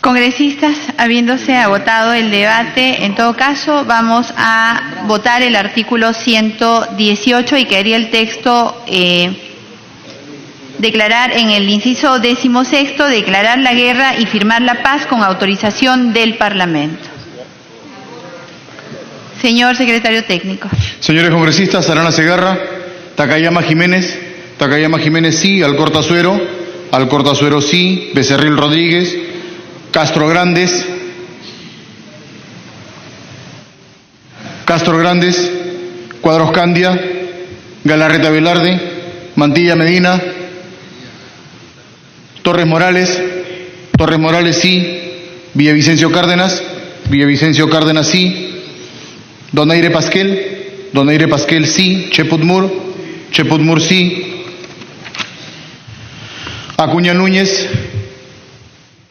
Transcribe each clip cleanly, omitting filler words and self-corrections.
Congresistas, habiéndose agotado el debate, en todo caso vamos a votar el artículo 118 y quedaría el texto declarar en el inciso 16º, declarar la guerra y firmar la paz con autorización del Parlamento. Señor secretario técnico. Señores congresistas, Arana Segarra, Takayama Jiménez sí, Alcorta Suero sí, Becerril Rodríguez, Castro Grandes, Cuadros Candia, Galarreta Velarde, Mantilla Medina, Torres Morales sí, Villavicencio Cárdenas sí, Donaire Pasquel sí, Cheputmur sí,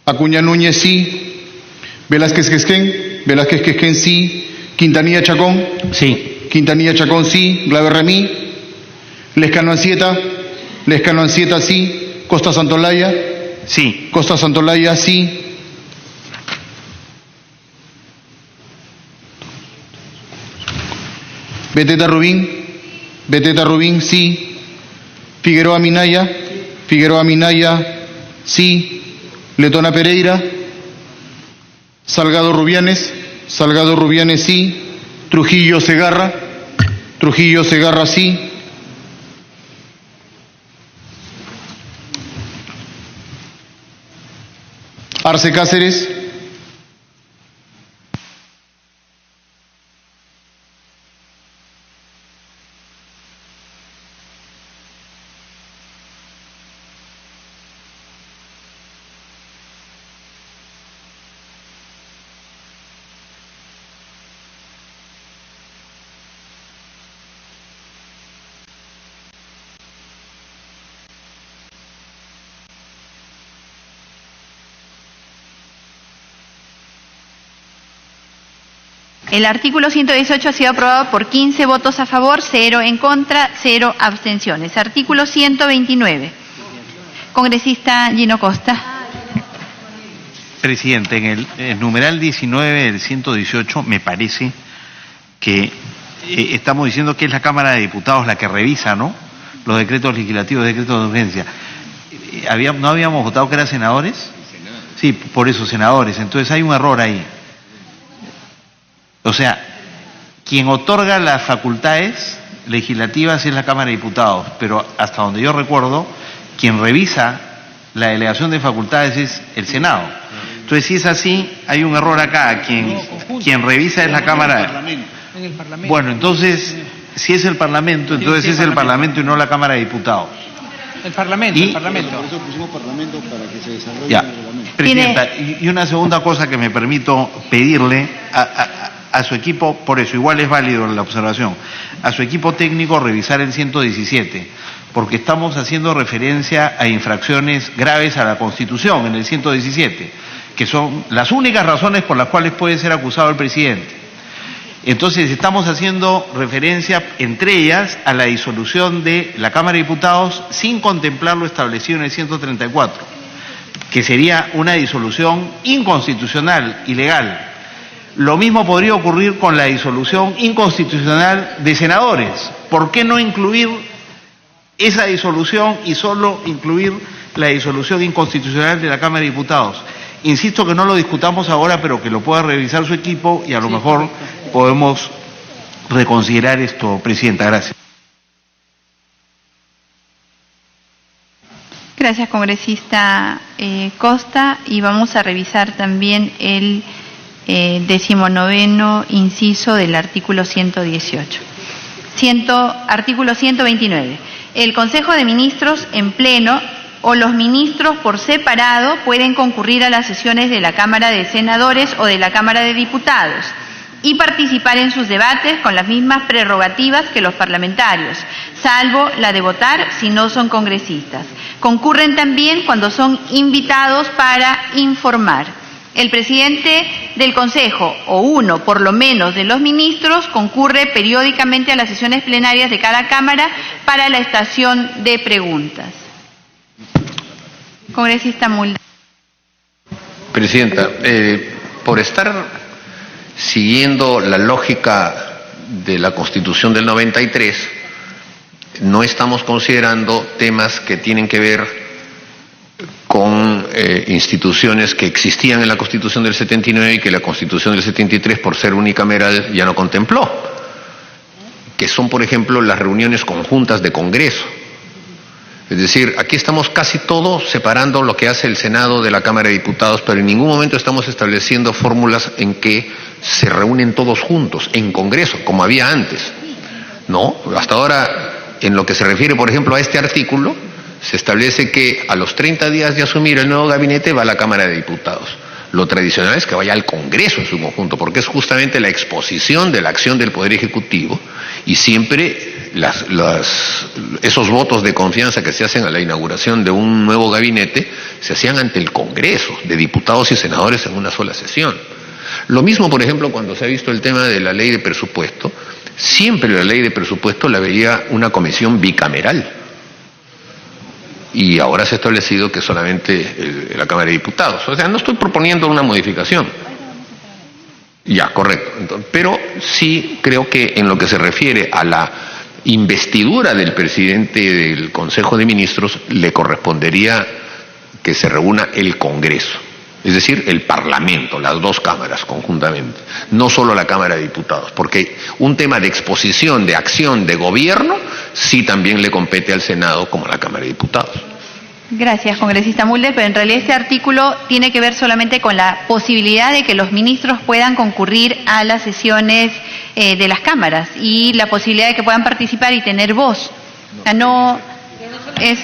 Acuña Núñez sí, Velázquez Quesquén sí, Quintanilla Chacón sí, Glave Remí, Lescano Ancieta sí, Costa Santolaya sí, Beteta Rubín sí, Figueroa Minaya sí, Letona Pereira, Salgado Rubianes sí, Trujillo Segarra sí, Arce Cáceres, El artículo 118 ha sido aprobado por 15 votos a favor, 0 en contra, 0 abstenciones. Artículo 129. Congresista Gino Costa. Presidente, en el numeral 19 del 118 me parece que estamos diciendo que es la Cámara de Diputados la que revisa, ¿no?, los decretos legislativos, decretos de urgencia. ¿No habíamos votado que eran senadores? Sí, por eso senadores. Entonces hay un error ahí. O sea, quien otorga las facultades legislativas es la Cámara de Diputados, pero hasta donde yo recuerdo, quien revisa la delegación de facultades es el Senado. Entonces, si es así, hay un error acá. Quien revisa es la Cámara. En el Parlamento. Bueno, entonces, si es el Parlamento, entonces es el Parlamento y no la Cámara de Diputados. El Parlamento. Por eso pusimos Parlamento para que se desarrolle Ya. el reglamento. Presidenta, y una segunda cosa que me permito pedirle a su equipo, por eso igual es válido la observación, a su equipo técnico revisar el 117, porque estamos haciendo referencia a infracciones graves a la Constitución en el 117, que son las únicas razones por las cuales puede ser acusado el presidente. Entonces estamos haciendo referencia, entre ellas, a la disolución de la Cámara de Diputados sin contemplar lo establecido en el 134, que sería una disolución inconstitucional, ilegal. Lo mismo podría ocurrir con la disolución inconstitucional de senadores. ¿Por qué no incluir esa disolución y solo incluir la disolución inconstitucional de la Cámara de Diputados? Insisto que no lo discutamos ahora, pero que lo pueda revisar su equipo y a lo mejor podemos reconsiderar esto, Presidenta. Gracias. Gracias, congresista Costa. Y vamos a revisar también el 19º inciso del artículo 118. Artículo 129. El Consejo de Ministros en pleno o los ministros por separado pueden concurrir a las sesiones de la Cámara de Senadores o de la Cámara de Diputados y participar en sus debates con las mismas prerrogativas que los parlamentarios, salvo la de votar si no son congresistas. Concurren también cuando son invitados para informar. El presidente del Consejo o uno por lo menos de los ministros concurre periódicamente a las sesiones plenarias de cada Cámara para la estación de preguntas. Congresista Mulder. Presidenta, por estar siguiendo la lógica de la Constitución del 93, no estamos considerando temas que tienen que ver con instituciones que existían en la Constitución del 79 y que la Constitución del 73, por ser unicameral, ya no contempló, que son, por ejemplo, las reuniones conjuntas de Congreso. Es decir, aquí estamos casi todos separando lo que hace el Senado de la Cámara de Diputados, pero en ningún momento estamos estableciendo fórmulas en que se reúnen todos juntos, en Congreso, como había antes. No, hasta ahora, en lo que se refiere, por ejemplo, a este artículo, se establece que a los 30 días de asumir el nuevo gabinete va a la Cámara de Diputados. Lo tradicional es que vaya al Congreso en su conjunto, porque es justamente la exposición de la acción del Poder Ejecutivo y siempre esos votos de confianza que se hacen a la inauguración de un nuevo gabinete se hacían ante el Congreso de diputados y senadores en una sola sesión. Lo mismo, por ejemplo, cuando se ha visto el tema de la ley de presupuesto, siempre la ley de presupuesto la veía una comisión bicameral. Y ahora se ha establecido que solamente la Cámara de Diputados. O sea, no estoy proponiendo una modificación. Ya, correcto. Entonces, pero sí creo que en lo que se refiere a la investidura del presidente del Consejo de Ministros, le correspondería que se reúna el Congreso. Es decir, el Parlamento, las dos cámaras conjuntamente, no solo la Cámara de Diputados, porque un tema de exposición, de acción, de gobierno, sí también le compete al Senado como a la Cámara de Diputados. Gracias, congresista Mulder, pero en realidad este artículo tiene que ver solamente con la posibilidad de que los ministros puedan concurrir a las sesiones de las cámaras y la posibilidad de que puedan participar y tener voz. O sea, no es...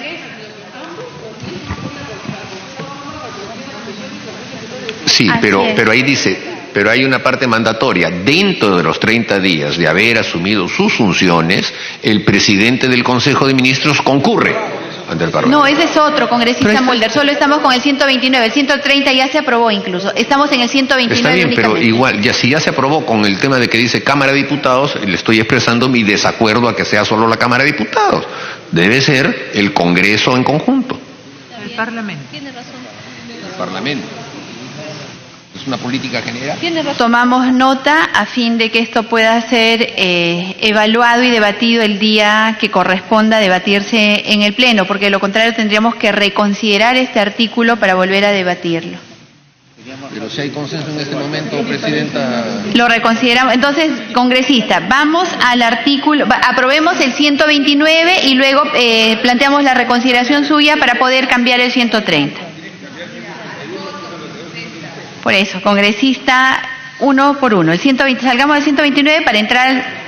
Sí, pero ahí dice, pero hay una parte mandatoria. Dentro de los 30 días de haber asumido sus funciones, el presidente del Consejo de Ministros concurre ante el Parlamento. No, ese es otro, congresista Mulder. Solo estamos con el 129. El 130 ya se aprobó incluso. Estamos en el 129. Está bien, pero únicamente. igual, si ya se aprobó con el tema de que dice Cámara de Diputados, le estoy expresando mi desacuerdo a que sea solo la Cámara de Diputados. Debe ser el Congreso en conjunto. El Parlamento. El Parlamento. Es una política general. Tomamos nota a fin de que esto pueda ser evaluado y debatido el día que corresponda debatirse en el Pleno, porque de lo contrario tendríamos que reconsiderar este artículo para volver a debatirlo. Pero si hay consenso en este momento, Presidenta. Lo reconsideramos. Entonces, congresista, vamos al artículo, aprobemos el 129 y luego planteamos la reconsideración suya para poder cambiar el 130. Por eso, congresista, uno por uno. El 120, salgamos del 129 para entrar.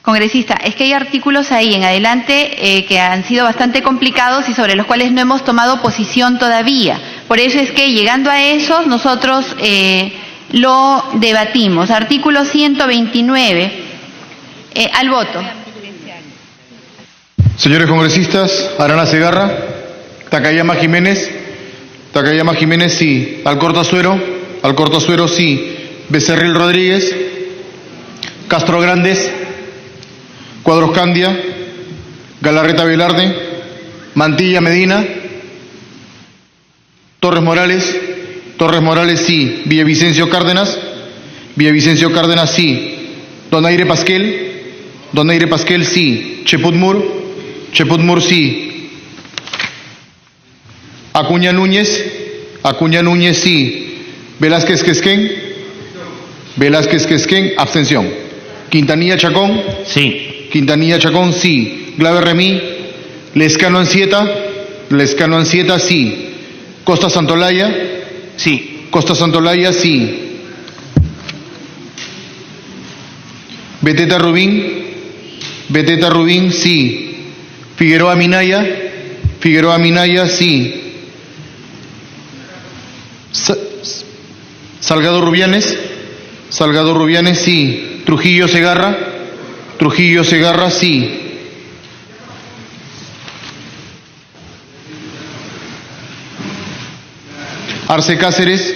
Congresista, es que hay artículos ahí en adelante que han sido bastante complicados y sobre los cuales no hemos tomado posición todavía. Por eso es que llegando a esos nosotros lo debatimos. Artículo 129, al voto. Señores congresistas, Arana Segarra, Takayama Jiménez, sí. Alcorta Suero, sí. Becerril Rodríguez, Castro Grandes, Cuadros Candia, Galarreta Velarde, Mantilla Medina, Torres Morales, sí. Villavicencio Cárdenas, sí. Donaire Pasquel, sí. Cheput Mur, sí. Acuña Núñez, sí. Velázquez Quesquén, abstención. Quintanilla Chacón, sí. Glave Remí, Lescano Ancieta, sí. Costa Santolaya, sí. Beteta Rubín, sí. Figueroa Minaya, sí. Salgado Rubianes, sí. Trujillo Segarra, sí. Arce Cáceres,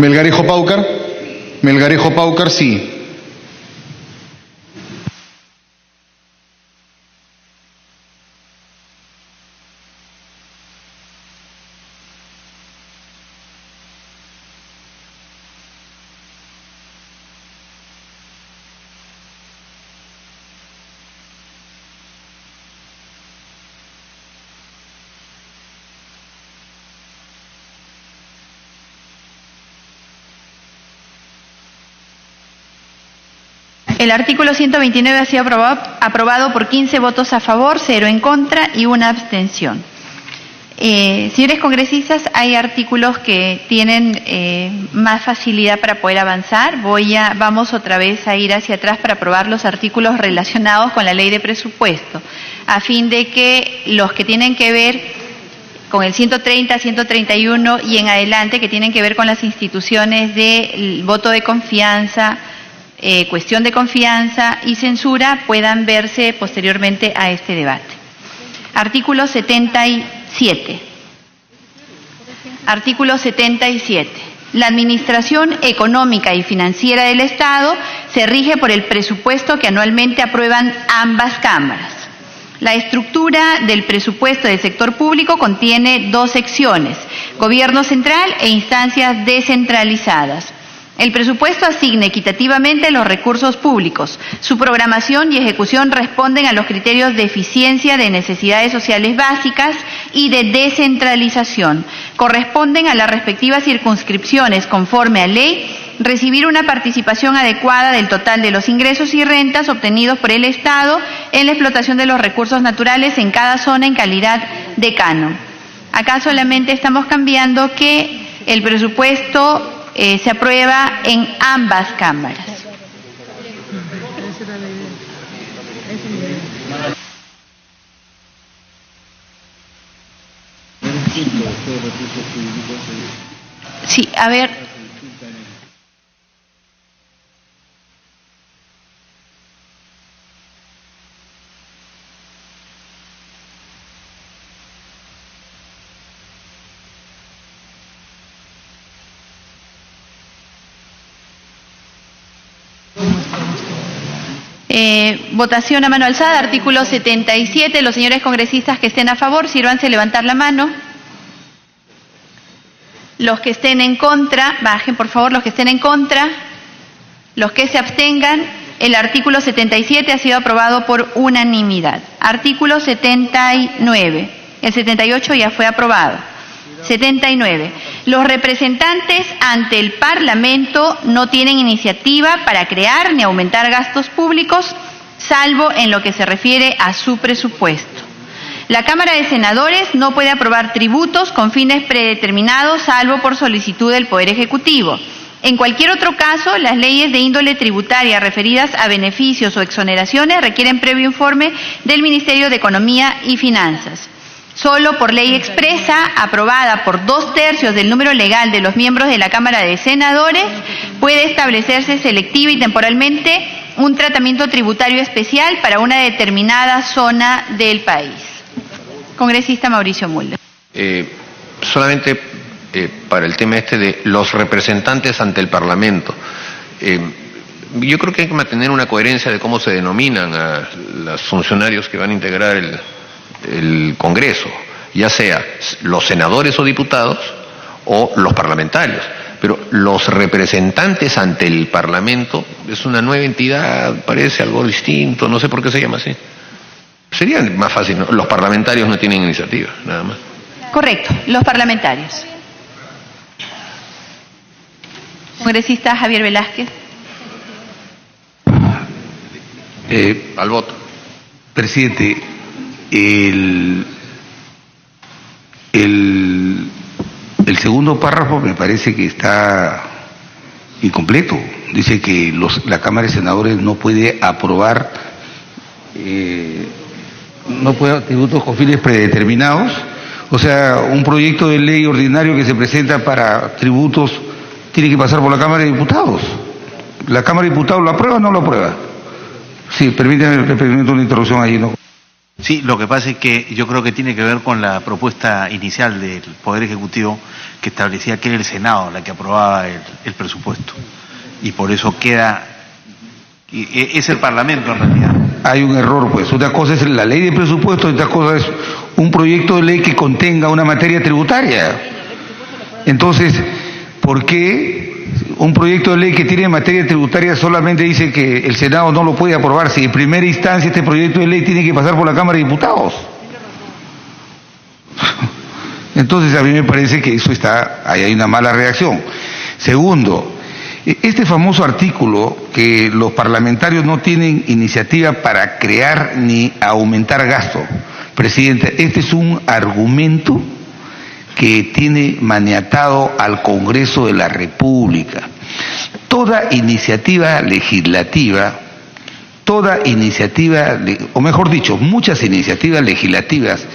Melgarejo Paucar. Melgarejo Paucar, sí. El artículo 129 ha sido aprobado por 15 votos a favor, 0 en contra y 1 abstención. Señores congresistas, hay artículos que tienen más facilidad para poder avanzar. Vamos otra vez a ir hacia atrás para aprobar los artículos relacionados con la ley de presupuesto, a fin de que los que tienen que ver con el 130, 131 y en adelante, que tienen que ver con las instituciones de voto de confianza, cuestión de confianza y censura, puedan verse posteriormente a este debate. Artículo 77. Artículo 77. La administración económica y financiera del Estado se rige por el presupuesto que anualmente aprueban ambas cámaras. La estructura del presupuesto del sector público contiene 2 secciones: gobierno central e instancias descentralizadas. El presupuesto asigna equitativamente los recursos públicos. Su programación y ejecución responden a los criterios de eficiencia, de necesidades sociales básicas y de descentralización. Corresponden a las respectivas circunscripciones, conforme a ley, recibir una participación adecuada del total de los ingresos y rentas obtenidos por el Estado en la explotación de los recursos naturales en cada zona en calidad de canon. Acá solamente estamos cambiando que el presupuesto se aprueba en ambas cámaras. Sí, a ver. Votación a mano alzada, artículo 77. Los señores congresistas que estén a favor, sírvanse levantar la mano. Los que estén en contra, bajen por favor, los que estén en contra. Los que se abstengan, el artículo 77 ha sido aprobado por unanimidad. Artículo 79. El 78 ya fue aprobado. 79. Los representantes ante el Parlamento no tienen iniciativa para crear ni aumentar gastos públicos, salvo en lo que se refiere a su presupuesto. La Cámara de Senadores no puede aprobar tributos con fines predeterminados, salvo por solicitud del Poder Ejecutivo. En cualquier otro caso, las leyes de índole tributaria referidas a beneficios o exoneraciones requieren previo informe del Ministerio de Economía y Finanzas. Solo por ley expresa, aprobada por 2/3 del número legal de los miembros de la Cámara de Senadores, puede establecerse selectiva y temporalmente un tratamiento tributario especial para una determinada zona del país. Congresista Mauricio Mulder. Solamente para el tema de los representantes ante el Parlamento. Yo creo que hay que mantener una coherencia de cómo se denominan a los funcionarios que van a integrar el Congreso, ya sea los senadores o diputados o los parlamentarios. Pero los representantes ante el Parlamento es una nueva entidad, parece algo distinto, no sé por qué se llama así. Sería más fácil, ¿no? Los parlamentarios no tienen iniciativa, nada más. Correcto, los parlamentarios. Congresista Javier Velázquez. Al voto. Presidente, el segundo párrafo me parece que está incompleto. Dice que la Cámara de Senadores no puede aprobar tributos con fines predeterminados. O sea, un proyecto de ley ordinario que se presenta para tributos tiene que pasar por la Cámara de Diputados. ¿La Cámara de Diputados lo aprueba o no lo aprueba? Sí, permítame una interrupción allí, ¿no? Sí, lo que pasa es que yo creo que tiene que ver con la propuesta inicial del Poder Ejecutivo que establecía que era el Senado la que aprobaba el presupuesto. Y por eso queda... es el Parlamento en realidad. Hay un error, pues. Una cosa es la ley de presupuesto, otra cosa es un proyecto de ley que contenga una materia tributaria. Entonces, ¿por qué un proyecto de ley que tiene materia tributaria solamente dice que el Senado no lo puede aprobar si en primera instancia este proyecto de ley tiene que pasar por la Cámara de Diputados? Entonces a mí me parece que eso ahí hay una mala reacción. Segundo, este famoso artículo que los parlamentarios no tienen iniciativa para crear ni aumentar gasto, Presidenta, este es un argumento que tiene maniatado al Congreso de la República. Toda iniciativa legislativa, o mejor dicho, muchas iniciativas legislativas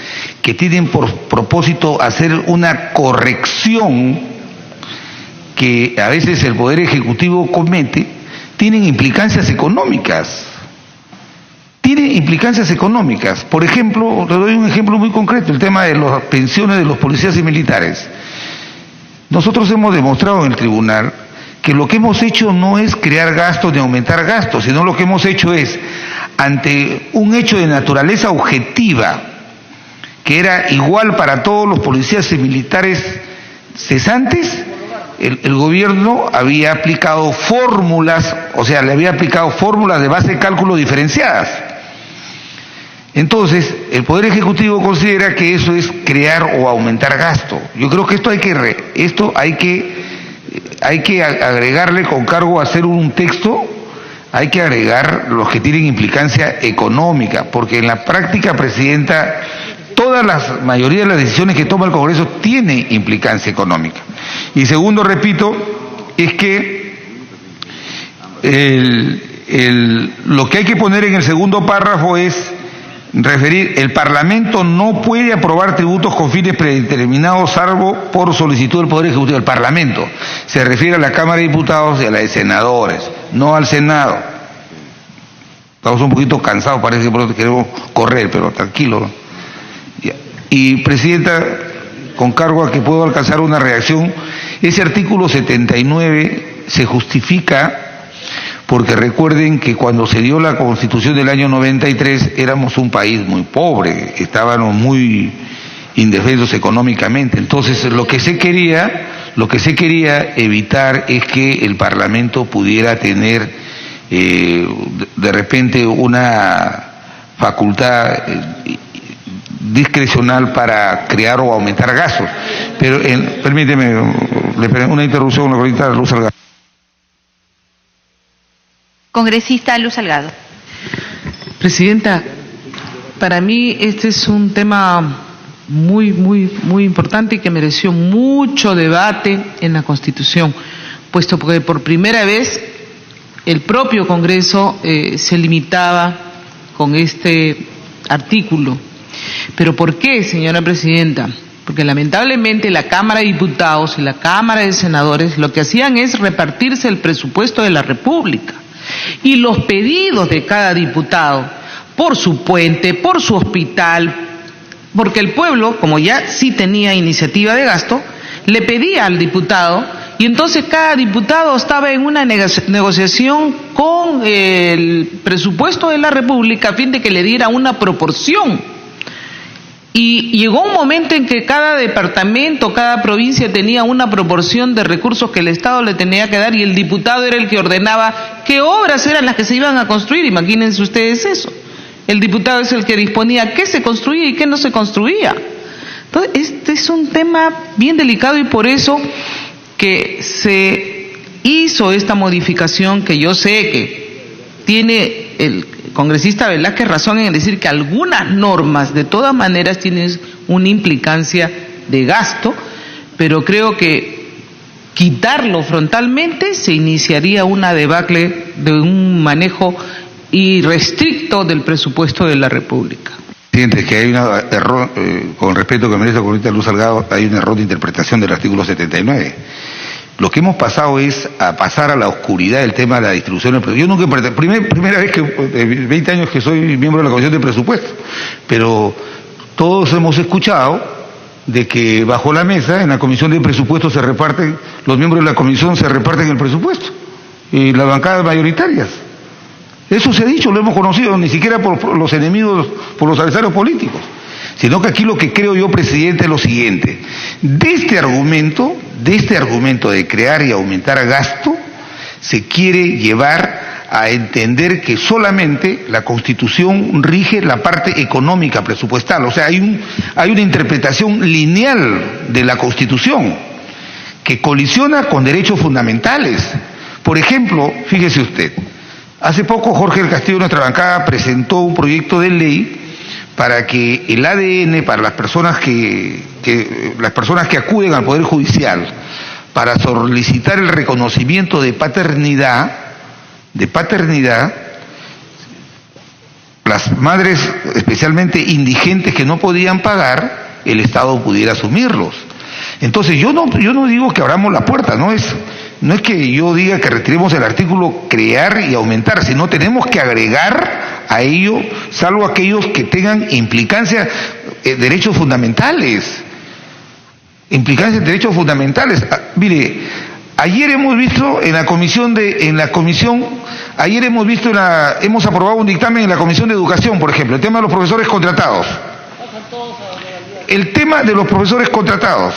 que tienen por propósito hacer una corrección que a veces el Poder Ejecutivo comete, tienen implicancias económicas. Por ejemplo, le doy un ejemplo muy concreto, el tema de las pensiones de los policías y militares. Nosotros hemos demostrado en el tribunal que lo que hemos hecho no es crear gastos ni aumentar gastos, sino lo que hemos hecho es, ante un hecho de naturaleza objetiva, que era igual para todos los policías y militares cesantes, el gobierno había aplicado fórmulas, le había aplicado fórmulas de base de cálculo diferenciadas. Entonces, el Poder Ejecutivo considera que eso es crear o aumentar gasto. Yo creo que esto hay que agregarle con cargo a hacer un texto, hay que agregar los que tienen implicancia económica, porque en la práctica, Presidenta, mayoría de las decisiones que toma el Congreso tiene implicancia económica. Y segundo, repito, es que lo que hay que poner en el segundo párrafo es referir: el Parlamento no puede aprobar tributos con fines predeterminados salvo por solicitud del Poder Ejecutivo. El Parlamento se refiere a la Cámara de Diputados y a la de Senadores, no al Senado. Estamos un poquito cansados, parece que por eso queremos correr, pero tranquilo. Y Presidenta, con cargo a que puedo alcanzar una reacción, ese artículo 79 se justifica porque recuerden que cuando se dio la Constitución del año 93 éramos un país muy pobre, estábamos muy indefensos económicamente. Entonces lo que se quería evitar es que el Parlamento pudiera tener de repente una facultad discrecional para crear o aumentar gastos. Pero permíteme una interrupción con la congresista Luz Salgado. Congresista Luz Salgado. Presidenta, para mí este es un tema muy importante y que mereció mucho debate en la Constitución, puesto que por primera vez el propio Congreso se limitaba con este artículo. ¿Pero por qué, señora Presidenta? Porque lamentablemente la Cámara de Diputados y la Cámara de Senadores lo que hacían es repartirse el presupuesto de la República. Y los pedidos de cada diputado, por su puente, por su hospital, porque el pueblo, como ya sí tenía iniciativa de gasto, le pedía al diputado, y entonces cada diputado estaba en una negociación con el presupuesto de la República a fin de que le diera una proporción. Y llegó un momento en que cada departamento, cada provincia tenía una proporción de recursos que el Estado le tenía que dar, y el diputado era el que ordenaba qué obras eran las que se iban a construir. Imagínense ustedes eso. El diputado es el que disponía qué se construía y qué no se construía. Entonces, este es un tema bien delicado, y por eso que se hizo esta modificación, que yo sé que tiene el congresista Velázquez razón en decir que algunas normas de todas maneras tienen una implicancia de gasto, pero creo que quitarlo frontalmente se iniciaría una debacle de un manejo irrestricto del presupuesto de la República. Presidente, que hay un error, con respeto que merece la congresista Luz Salgado, hay un error de interpretación del artículo 79. Lo que hemos pasado es a pasar a la oscuridad del tema de la distribución del presupuesto. Yo nunca, primera vez que, 20 años que soy miembro de la Comisión de Presupuesto, pero todos hemos escuchado de que bajo la mesa, en la Comisión de Presupuesto se reparten, los miembros de la Comisión se reparten el presupuesto, y las bancadas mayoritarias. Eso se ha dicho, lo hemos conocido, ni siquiera por los enemigos, por los adversarios políticos. Sino que aquí lo que creo yo, presidente, es lo siguiente. De este argumento de crear y aumentar gasto, se quiere llevar a entender que solamente la Constitución rige la parte económica presupuestal. O sea, hay una interpretación lineal de la Constitución que colisiona con derechos fundamentales. Por ejemplo, fíjese usted, hace poco Jorge del Castillo de nuestra bancada presentó un proyecto de ley para que el ADN, para las personas que acuden al Poder Judicial para solicitar el reconocimiento de paternidad, las madres especialmente indigentes que no podían pagar, el Estado pudiera asumirlos. Entonces yo no digo que abramos la puerta, no es que yo diga que retiremos el artículo crear y aumentar, sino tenemos que agregar a ello, salvo aquellos que tengan implicancia derechos fundamentales. Mire, ayer hemos visto hemos aprobado un dictamen en la Comisión de Educación, por ejemplo, el tema de los profesores contratados. El tema de los profesores contratados.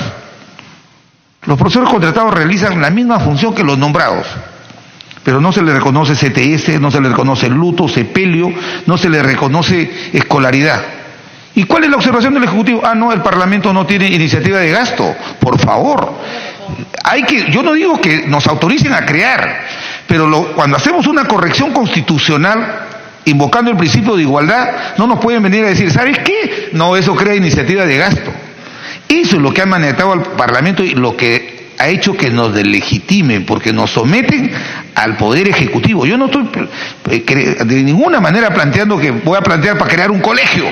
Los profesores contratados realizan la misma función que los nombrados, pero no se les reconoce CTS, no se les reconoce luto, sepelio, no se les reconoce escolaridad. ¿Y cuál es la observación del Ejecutivo? No, el Parlamento no tiene iniciativa de gasto. Por favor, yo no digo que nos autoricen a crear, pero cuando hacemos una corrección constitucional invocando el principio de igualdad, no nos pueden venir a decir, ¿sabes qué? No, eso crea iniciativa de gasto. Eso es lo que ha manejado al Parlamento y lo que ha hecho que nos deslegitimen, porque nos someten al Poder Ejecutivo. Yo no estoy de ninguna manera planteando que voy a plantear para crear un colegio,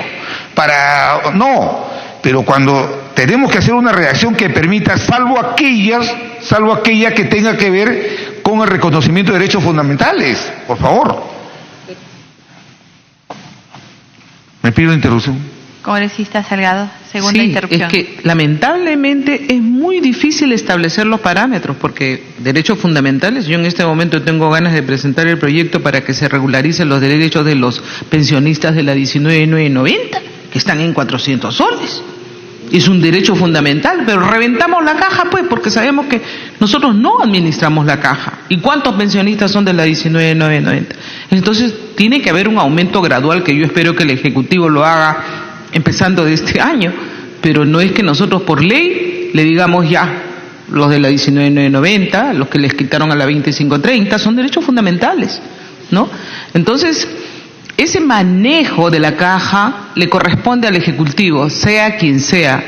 no, pero cuando tenemos que hacer una redacción que permita, salvo aquella que tenga que ver con el reconocimiento de derechos fundamentales, por favor. Me pido interrupción. Congresista Salgado, segunda Sí, interrupción. es que lamentablemente es muy difícil establecer los parámetros, porque derechos fundamentales, yo en este momento tengo ganas de presentar el proyecto para que se regularicen los derechos de los pensionistas de la 19.990, que están en 400 soles. Es un derecho fundamental, pero reventamos la caja, pues, porque sabemos que nosotros no administramos la caja. ¿Y cuántos pensionistas son de la 19.990? Entonces, tiene que haber un aumento gradual que yo espero que el Ejecutivo lo haga empezando de este año, pero no es que nosotros por ley le digamos ya, los de la 19.990, los que les quitaron a la 25.30, son derechos fundamentales, ¿no? Entonces, ese manejo de la caja le corresponde al Ejecutivo, sea quien sea,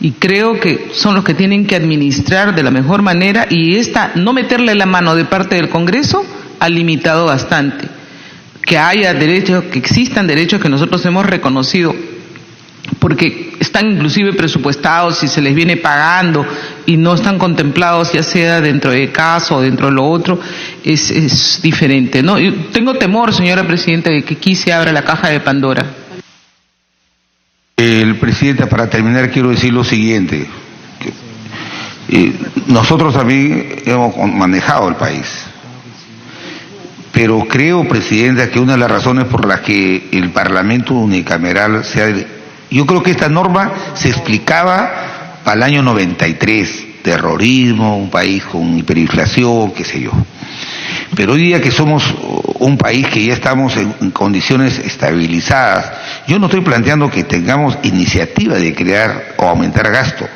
y creo que son los que tienen que administrar de la mejor manera, y no meterle la mano de parte del Congreso ha limitado bastante. Que haya derechos, que existan derechos que nosotros hemos reconocido, porque están inclusive presupuestados y se les viene pagando y no están contemplados, ya sea dentro de caso o dentro de lo otro, es diferente, ¿no? Yo tengo temor, señora Presidenta, de que aquí se abra la caja de Pandora. Presidenta, para terminar quiero decir lo siguiente. Nosotros también hemos manejado el país, pero creo, Presidenta, que una de las razones por las que el Parlamento unicameral yo creo que esta norma se explicaba para el año 93, terrorismo, un país con hiperinflación, qué sé yo. Pero hoy día que somos un país que ya estamos en condiciones estabilizadas, yo no estoy planteando que tengamos iniciativa de crear o aumentar gasto.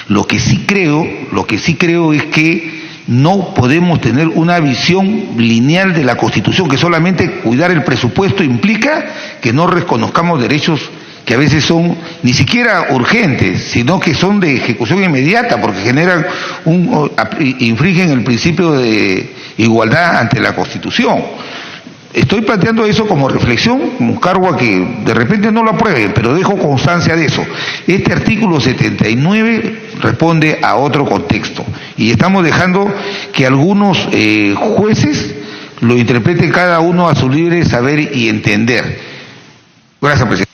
Lo que sí creo es que no podemos tener una visión lineal de la Constitución, que solamente cuidar el presupuesto implica que no reconozcamos derechos que a veces son ni siquiera urgentes, sino que son de ejecución inmediata, porque infringen el principio de igualdad ante la Constitución. Estoy planteando eso como reflexión, como cargo a que de repente no lo aprueben, pero dejo constancia de eso. Este artículo 79 responde a otro contexto. Y estamos dejando que algunos jueces lo interpreten cada uno a su libre saber y entender. Gracias, presidente.